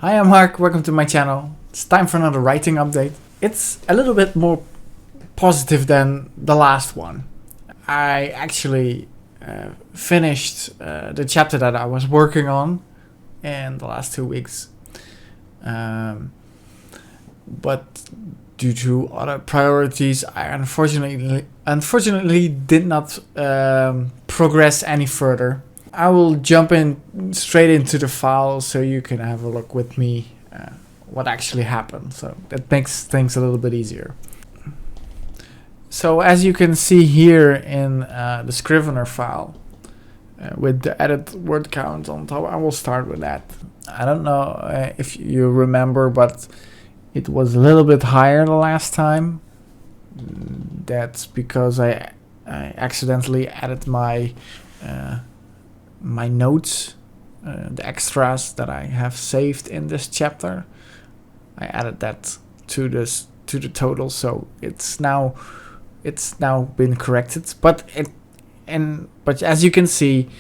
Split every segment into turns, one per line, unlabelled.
Hi, I'm Mark, welcome to my channel. It's time for another writing update. It's a little bit more positive than the last one. I actually finished the chapter that I was working on in the last 2 weeks. But due to other priorities, I unfortunately did not progress any further. I will jump in straight into the file so you can have a look with me what actually happened. So that makes things a little bit easier. So as you can see here in the Scrivener file with the edit word count on top, I will start with that. I don't know if you remember, but it was a little bit higher the last time. That's because I accidentally added my my notes, the extras that I have saved in this chapter. I added that to the total, so it's now been corrected. But as you can see,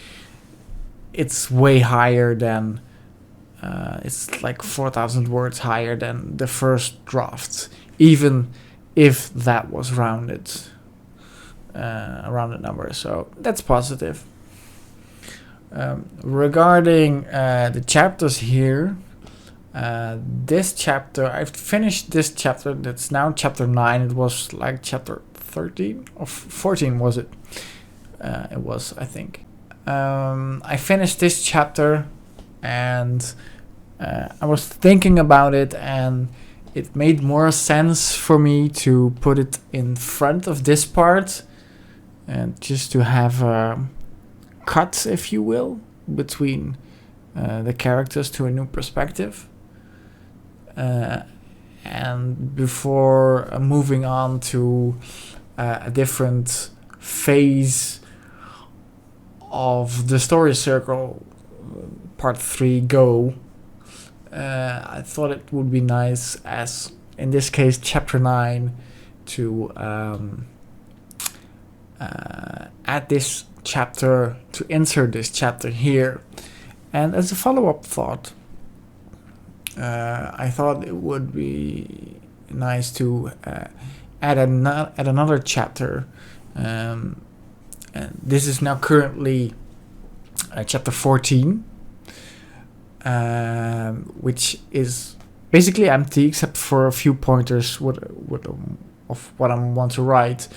it's way higher than it's like 4,000 words higher than the first draft, even if that was rounded number. So that's positive. Regarding the chapters here, this chapter, I've finished this chapter. That's now chapter 9. It was like chapter 13 or 14, was it? It was, I think. I finished this chapter and I was thinking about it, and it made more sense for me to put it in front of this part and just to have cut, if you will, between the characters to a new perspective. And before moving on to a different phase of the story circle, part 3 go, I thought it would be nice, as in this case chapter 9, to add this chapter, to insert this chapter here. And as a follow-up thought, I thought it would be nice to add another chapter, and this is now currently chapter 14, which is basically empty except for a few pointers of what I want to write.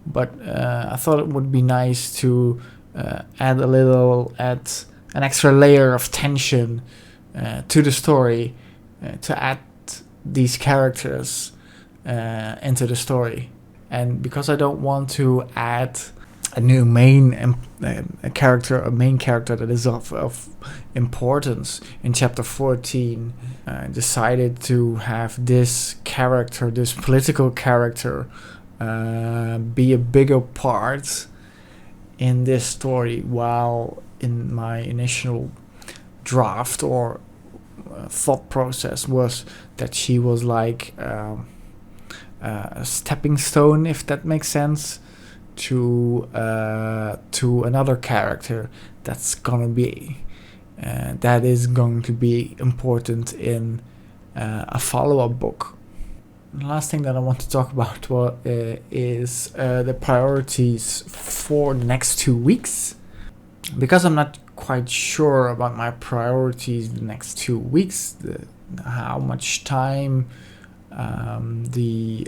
But I thought it would be nice to add an extra layer of tension to the story, to add these characters into the story. And because I don't want to add a new main character that is of importance in chapter 14, I decided to have this character, this political character, be a bigger part in this story, while in my initial draft or thought process was that she was like a stepping stone, if that makes sense, to another character that is going to be important in a follow-up book. The last thing that I want to talk about is the priorities for the next 2 weeks. Because I'm not quite sure about my priorities the next 2 weeks, how much time the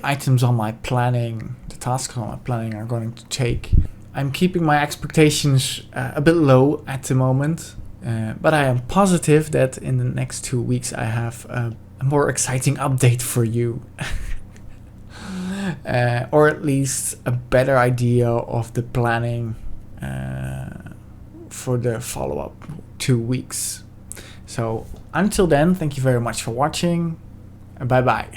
items on my planning, the tasks on my planning are going to take. I'm keeping my expectations a bit low at the moment. But I am positive that in the next 2 weeks I have a more exciting update for you. Or at least a better idea of the planning for the follow-up 2 weeks. So until then, thank you very much for watching. Bye bye.